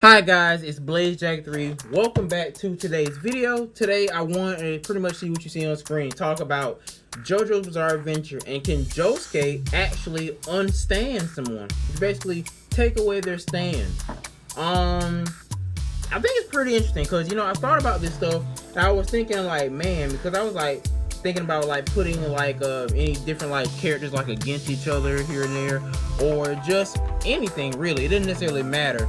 Hi guys, it's BlazeJack3. Welcome back to today's video. Today I want to pretty much see what you see on screen. Talk about JoJo's Bizarre Adventure and can Josuke actually unstand someone? Basically take away their stand. I think it's pretty interesting because I thought about this stuff and I was thinking like, man, because I was like thinking about like putting like any different like characters like against each other here and there, or just anything really. It didn't necessarily matter.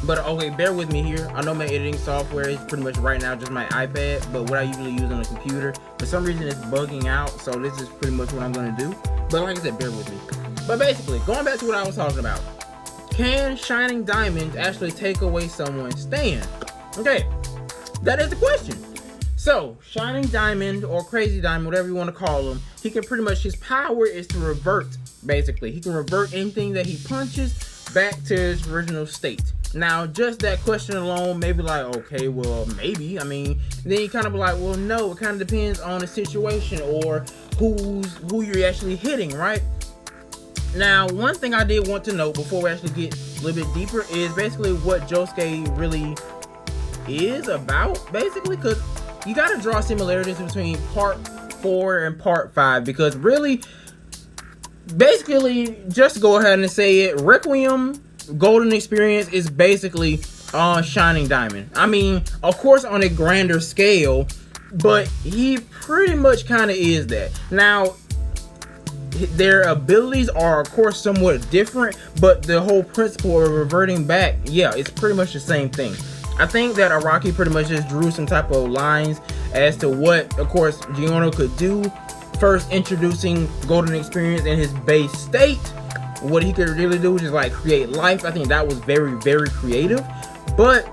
But okay, bear with me here. I know my editing software is pretty much right now just my iPad, but what I usually use on a computer, for some reason it's bugging out, so this is pretty much what I'm going to do. But like I said, bear with me. But basically, going back to what I was talking about, can shining diamonds actually take away someone's stand? Okay, that is the question. So, shining diamond or crazy diamond, whatever you want to call him, he can pretty much, his power is to revert, basically. He can revert anything that he punches back to his original state. Now, just that question alone, maybe like, okay, well, maybe. I mean, then you kind of be like, well, no, it kind of depends on the situation or who you're actually hitting, right? Now, one thing I did want to know before we actually get a little bit deeper is basically what Josuke really is about, basically, because you got to draw similarities between part 4 and part 5, because really, basically, just to go ahead and say it, Requiem Golden Experience is basically Shining Diamond. I mean, of course on a grander scale, but he pretty much kind of is that. Now, their abilities are of course somewhat different, but the whole principle of reverting back, yeah, it's pretty much the same thing. I think that Araki pretty much just drew some type of lines as to what, of course, Giorno could do. First, introducing Golden Experience in his base state. What he could really do is just like create life. I think that was very, very creative. But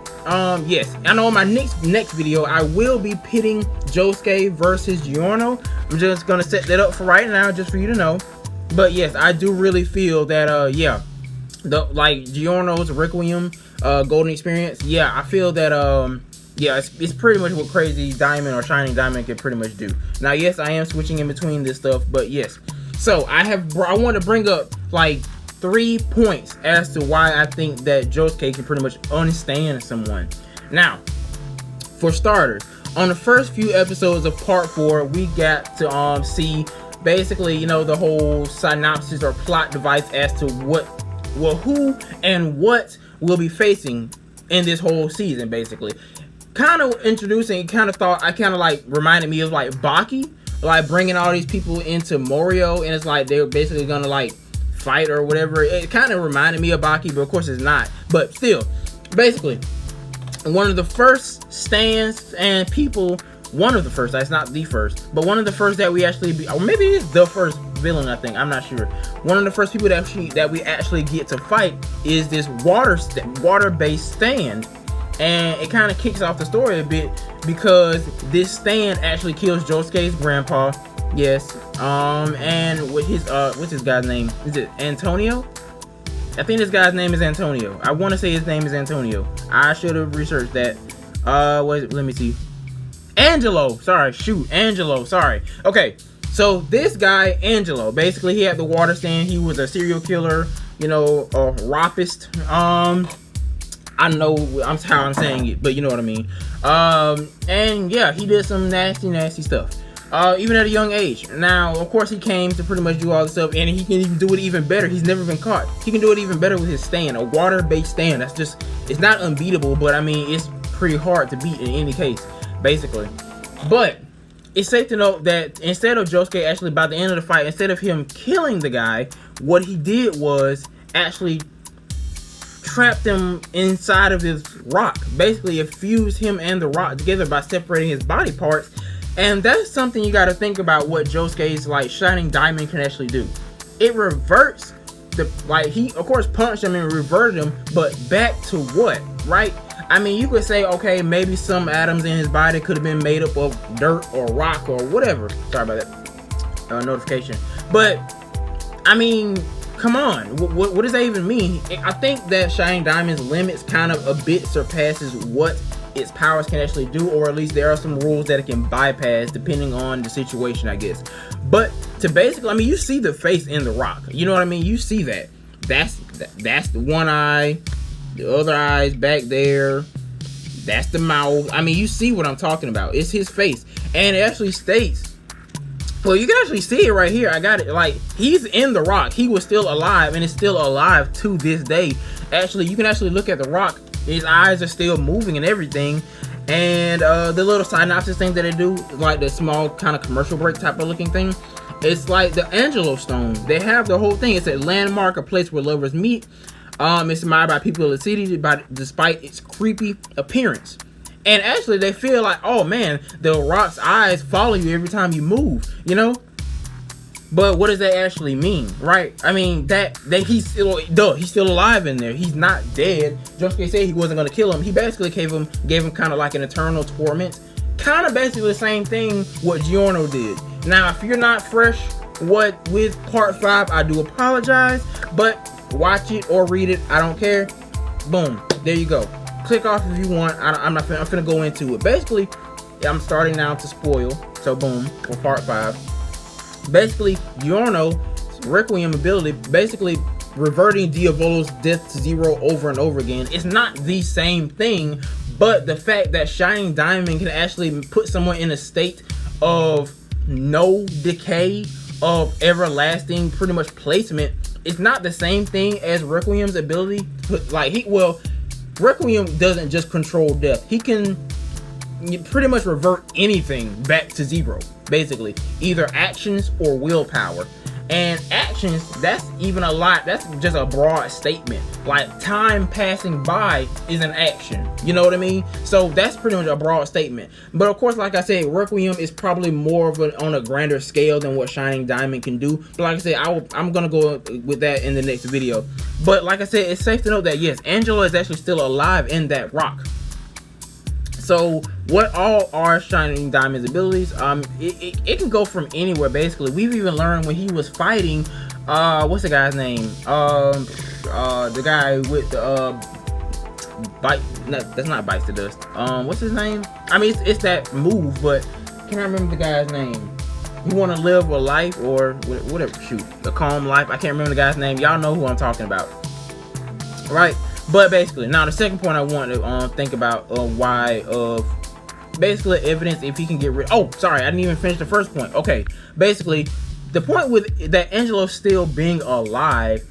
yes, I know in my next video I will be pitting Josuke versus Giorno. I'm just gonna set that up for right now, just for you to know. But yes, I do really feel that yeah, like Giorno's Requiem Golden Experience, yeah, I feel that yeah, it's pretty much what Crazy Diamond or Shining Diamond can pretty much do. Now yes, I am switching in between this stuff, but yes. So I want to bring up like 3 points as to why I think that Josuke can pretty much understand someone. Now, for starters, on the first few episodes of part 4, we got to see basically, the whole synopsis or plot device as to who and what we'll be facing in this whole season, basically. Kind of introducing, reminded me of like Baki. Like bringing all these people into Morio, and it's like they're basically gonna like fight or whatever. It kind of reminded me of Baki, but of course it's not. But still, basically, one of the first stands and people, one of the first, that's not the first, but one of the first that we actually or maybe it is the first villain, I think, I'm not sure. One of the first people that we actually get to fight is this water-based stand. And it kind of kicks off the story a bit because this stand actually kills Josuke's grandpa. Yes. And with his what's this guy's name? Is it Antonio? I think this guy's name is Antonio. I want to say his name is Antonio. I should have researched that. Let me see. Angelo. Sorry. Shoot. Angelo. Sorry. Okay. So this guy, Angelo, basically he had the water stand. He was a serial killer, a rapist. I know I'm how I'm saying it, but you know what I mean. And yeah, he did some nasty stuff, even at a young age. Now, of course, he came to pretty much do all this stuff, and he can even do it even better. He's never been caught. He can do it even better with his stand, a water-based stand. That's just, it's not unbeatable, but I mean, it's pretty hard to beat in any case, basically. But it's safe to note that instead of Josuke actually, by the end of the fight, instead of him killing the guy, what he did was actually trapped him inside of his rock. Basically, it fused him and the rock together by separating his body parts. And that's something you got to think about what Josuke's like Shining Diamond can actually do. It reverts he of course punched him and reverted him, but back to what, right? I mean, you could say, okay, maybe some atoms in his body could have been made up of dirt or rock or whatever. Sorry about that notification. But I mean, come on, what does that even mean? I think that Shining Diamond's limits kind of a bit surpasses what its powers can actually do, or at least there are some rules that it can bypass depending on the situation, I guess. But to basically, I mean, you see the face in the rock. You know what I mean? You see that. That's the one eye. The other eye's back there. That's the mouth. I mean, you see what I'm talking about. It's his face. And it actually states, well, you can actually see it right here. I got it. Like, he's in the rock. He was still alive, and is still alive to this day. Actually, you can actually look at the rock. His eyes are still moving and everything. And the little synopsis thing that they do, like the small kind of commercial break type of looking thing, it's like the Angelo Stone. They have the whole thing. It's a landmark, a place where lovers meet. It's admired by people of the city despite its creepy appearance. And actually, they feel like, oh man, the rock's eyes follow you every time you move, you know? But what does that actually mean, right? I mean, that he's still alive in there. He's not dead. Josuke said he wasn't gonna kill him. He basically gave him kind of like an eternal torment. Kind of basically the same thing what Giorno did. Now, if you're not fresh with part 5, I do apologize, but watch it or read it, I don't care. Boom, there you go. Click off if you want. I'm finna go into it. Basically, I'm starting now to spoil. So boom, for part 5. Basically, Giorno's Requiem ability, basically reverting Diavolo's death to 0 over and over again. It's not the same thing, but the fact that Shining Diamond can actually put someone in a state of no decay, of everlasting pretty much placement, it's not the same thing as Requiem's ability. Requiem doesn't just control death. He can pretty much revert anything back to 0, basically. Either actions or willpower. And actions, that's even a lot. That's just a broad statement. Like, time passing by is an action. You know what I mean? So that's pretty much a broad statement. But of course, like I said, Requiem is probably more of on a grander scale than what Shining Diamond can do. But like I said, I'm going to go with that in the next video. But like I said, it's safe to know that, yes, Angela is actually still alive in that rock. So what all are Shining Diamond's abilities? It can go from anywhere, basically. We've even learned when he was fighting, what's the guy's name? The guy with the bite. No, that's not Bites the Dust. What's his name? I mean, it's that move, but can I remember the guy's name? You want to live a life or whatever? Shoot, a calm life. I can't remember the guy's name. Y'all know who I'm talking about, right? But basically, now the second point I want to think about why basically evidence if he can get rid. Oh, sorry, I didn't even finish the first point. Okay, basically, the point with that Angelo still being alive,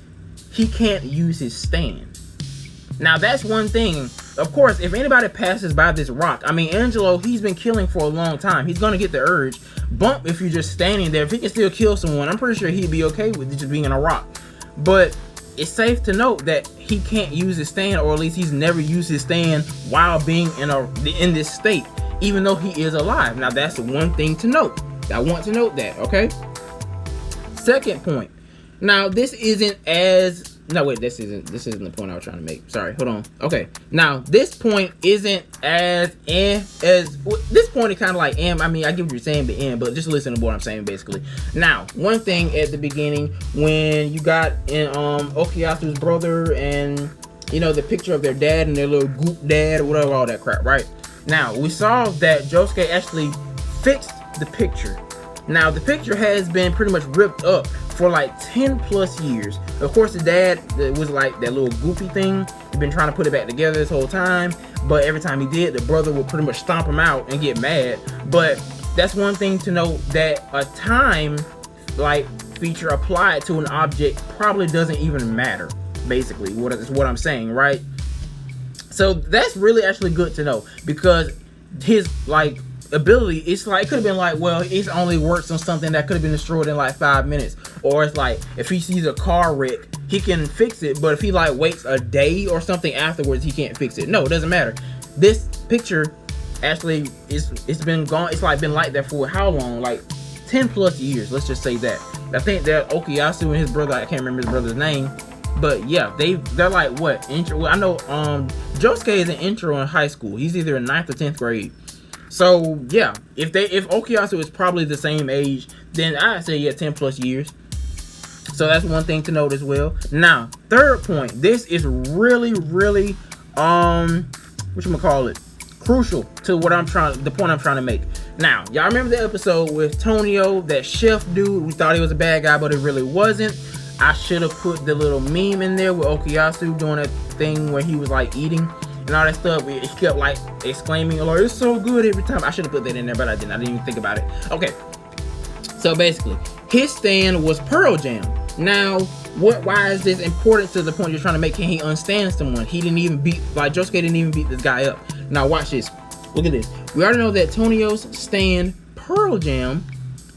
he can't use his stand. Now that's one thing. Of course, if anybody passes by this rock, I mean, Angelo, he's been killing for a long time. He's gonna get the urge. Bump if you're just standing there. If he can still kill someone, I'm pretty sure he'd be okay with just being in a rock. But it's safe to note that he can't use his stand, or at least he's never used his stand while being in this state, even though he is alive. Now that's the one thing to note. I want to note that, okay? Second point. Now this isn't as this isn't the point I was trying to make. Sorry, hold on. Okay. Now this point isn't as this point is kind of like I mean, I get what you're saying, but just listen to what I'm saying basically. Now, one thing at the beginning when you got in Okuyasu's brother and you know the picture of their dad and their little goop dad or whatever, all that crap, right? Now we saw that Josuke actually fixed the picture. Now the picture has been pretty much ripped up for like 10 plus years. Of course, the dad was like that little goofy thing. He'd been trying to put it back together this whole time, but every time he did, the brother would pretty much stomp him out and get mad. But that's one thing to note, that a time like feature applied to an object probably doesn't even matter. Basically, what I'm saying, right? So that's really actually good to know, because his like ability, it's like, it could have been like, well, it only works on something that could have been destroyed in like 5 minutes, or it's like if he sees a car wreck, he can fix it, but if he like waits a day or something afterwards, he can't fix it. No, it doesn't matter. This picture actually it's been gone. It's like been like that for how long? Like 10 plus years. Let's just say that. I think that Okuyasu and his brother, I can't remember his brother's name, but yeah, they're like what intro. Well, I know Josuke is an intro in high school. He's either in 9th or 10th grade. So yeah, if Okuyasu is probably the same age, then I'd say yeah, 10 plus years. So that's one thing to note as well. Now, third point. This is really, crucial to the point I'm trying to make. Now, y'all remember the episode with Tonio, that chef dude? We thought he was a bad guy, but it really wasn't. I should have put the little meme in there with Okuyasu doing that thing where he was like eating and all that stuff. He kept like exclaiming, "Oh, it's so good every time." I should have put that in there, but I didn't even think about it. Okay, so basically his stand was Pearl Jam. Now why is this important to the point you're trying to make? Can he unstand someone? He didn't even beat, like, Josuke didn't even beat this guy up. Now watch this. Look at this. We already know that Tonio's stand, Pearl Jam,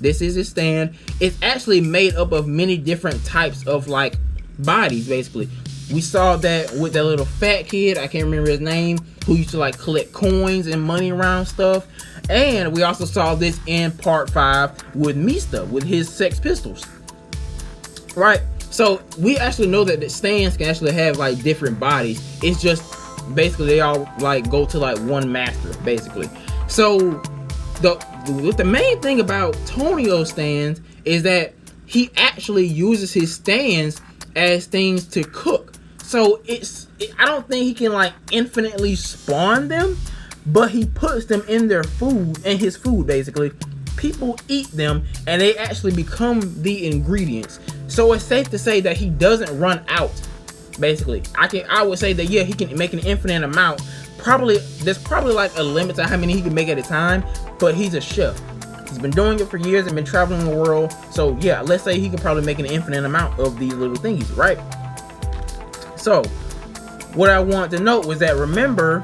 this is his stand, it's actually made up of many different types of like bodies. Basically, we saw that with that little fat kid, I can't remember his name, who used to like collect coins and money around stuff. And we also saw this in part 5 with Mista with his Sex Pistols, right? So we actually know that the stands can actually have like different bodies. It's just basically they all like go to like one master basically. So the main thing about Tonio's stands is that he actually uses his stands as things to cook. So I don't think he can like infinitely spawn them, but he puts them in their food, in his food basically. People eat them and they actually become the ingredients. So it's safe to say that he doesn't run out. Basically, I would say that yeah, he can make an infinite amount. There's probably like a limit to how many he can make at a time, but he's a chef. He's been doing it for years and been traveling the world. So yeah, let's say he can probably make an infinite amount of these little thingies, right? So what I want to note was that, remember,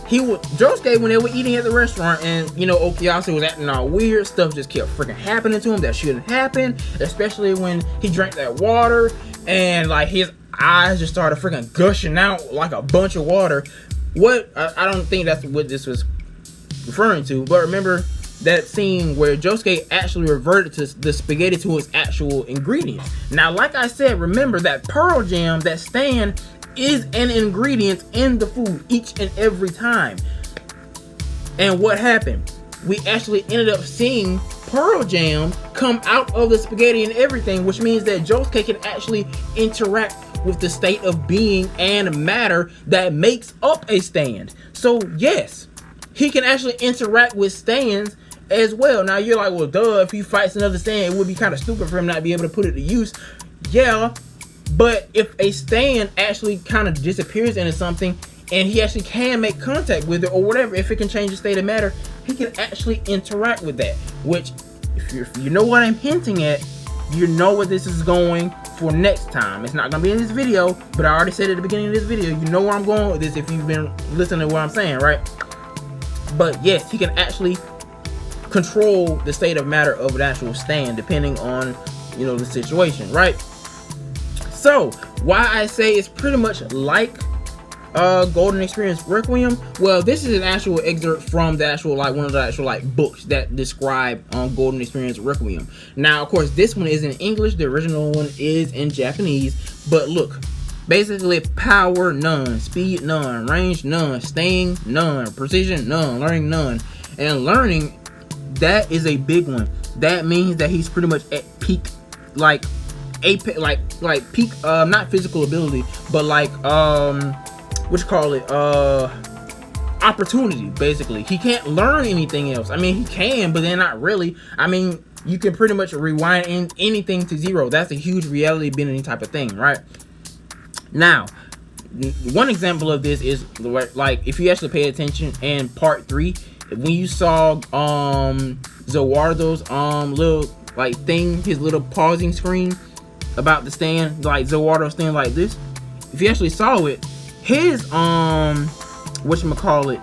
Josuke, when they were eating at the restaurant and, you know, Okuyasu was acting all weird, stuff just kept freaking happening to him that shouldn't happen, especially when he drank that water and like his eyes just started freaking gushing out like a bunch of water. I don't think that's what this was referring to, but remember that scene where Josuke actually reverted to the spaghetti to its actual ingredients. Now, like I said, remember that Pearl Jam, that stand, is an ingredient in the food each and every time. And what happened? We actually ended up seeing Pearl Jam come out of the spaghetti and everything, which means that Josuke can actually interact with the state of being and matter that makes up a stand. So yes, he can actually interact with stands as well. Now you're like, well, duh, if he fights another stand, it would be kind of stupid for him not to be able to put it to use. Yeah, but if a stand actually kind of disappears into something and he actually can make contact with it or whatever, if it can change the state of matter, he can actually interact with that. Which, if you know what I'm hinting at, you know what this is going for next time. It's not going to be in this video, but I already said at the beginning of this video, you know where I'm going with this if you've been listening to what I'm saying, right? But yes, he can actually control the state of matter of an actual stand depending on, you know, the situation, right? So why I say it's pretty much like Golden Experience Requiem, well, this is an actual excerpt from the actual, like, one of the actual like books that describe Golden Experience Requiem. Now of course this one is in English, the original one is in Japanese, but look, basically power none, speed none, range none, staying none, precision none, learning none. And learning, that is a big one. That means that he's pretty much at peak, like apex, like peak, not physical ability, but like what you call it, opportunity. Basically, he can't learn anything else. I mean, he can, but then not really. I mean, you can pretty much rewind anything to zero. That's a huge reality bending type of thing, right? Now, one example of this is like if you actually pay attention in part 3, when you saw Zawardo's little like thing, his little pausing screen about the stand, like Zawardo's stand like this. If you actually saw it, his whatchamacallit,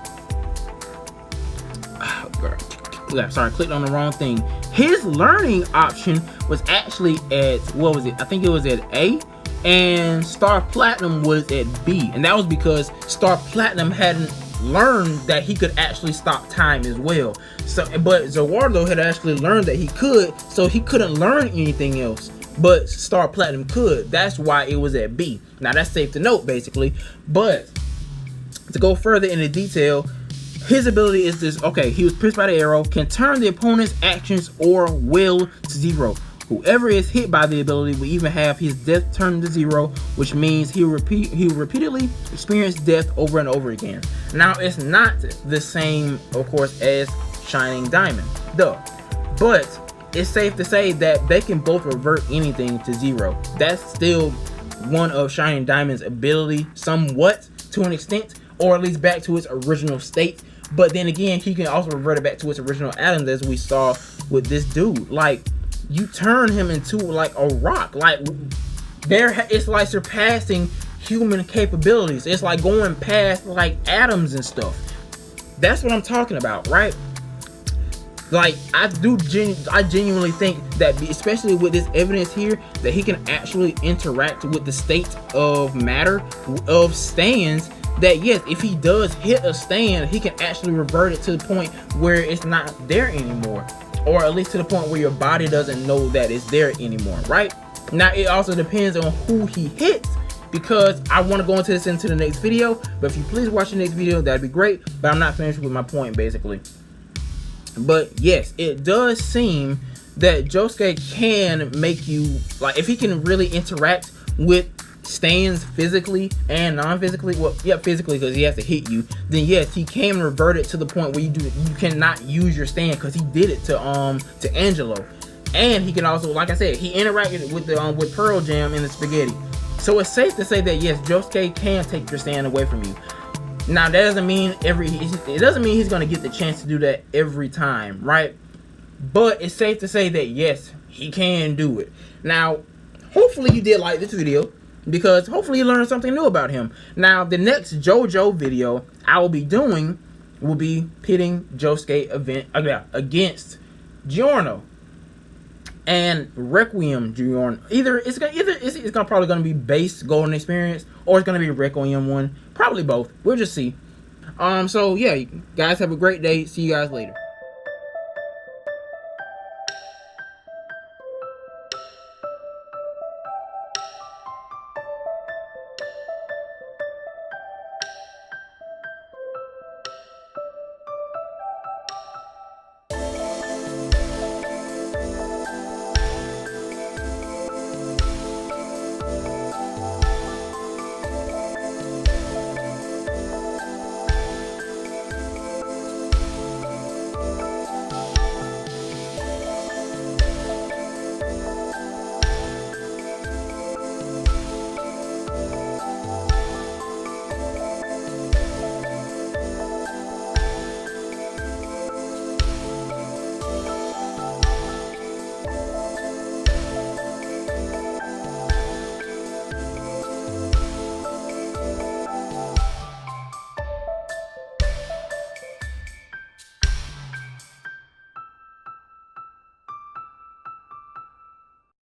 sorry, I clicked on the wrong thing. His learning option was actually at, what was it? I think it was at A, and Star Platinum was at B, and that was because Star Platinum hadn't learned that he could actually stop time as well. So, but Zawardo had actually learned that he could, so he couldn't learn anything else, but Star Platinum could. That's why it was at B. Now that's safe to note, basically. But to go further into detail, his ability is this. Okay, he was pierced by the arrow, can turn the opponent's actions or will to zero. Whoever is hit by the ability will even have his death turned to zero, which means he will repeatedly experience death over and over again. Now, it's not the same, of course, as Shining Diamond, though. But it's safe to say that they can both revert anything to zero. That's still one of Shining Diamond's ability, somewhat, to an extent, or at least back to its original state. But then again, he can also revert it back to its original atoms, as we saw with this dude. Like, you turn him into like a rock. Like, it's like surpassing human capabilities. It's like going past like atoms and stuff. That's what I'm talking about, right? Like, I genuinely think that, especially with this evidence here, that he can actually interact with the state of matter, of stands, that yes, if he does hit a stand, he can actually revert it to the point where it's not there anymore, or at least to the point where your body doesn't know that it's there anymore, right? Now, it also depends on who he hits, because I want to go into the next video, but if you please watch the next video, that'd be great. But I'm not finished with my point, basically. But yes, it does seem that Josuke can make you, like, if he can really interact with stands physically and non-physically, well, yeah, physically, because he has to hit you, then yes, he can revert it to the point where you cannot use your stand, because he did it to Angelo. And he can also, like I said, he interacted with Pearl Jam in the spaghetti. So it's safe to say that yes, Josuke can take your stand away from you. Now, that doesn't mean he's gonna get the chance to do that every time, right? But it's safe to say that yes, he can do it. Now, hopefully you did like this video, because hopefully you learned something new about him. Now, the next JoJo video I will be doing will be pitting Josuke against Giorno and Requiem Giorno. It's probably gonna be base Golden Experience, or it's gonna be Requiem one. Probably both. We'll just see. So yeah, guys, have a great day. See you guys later.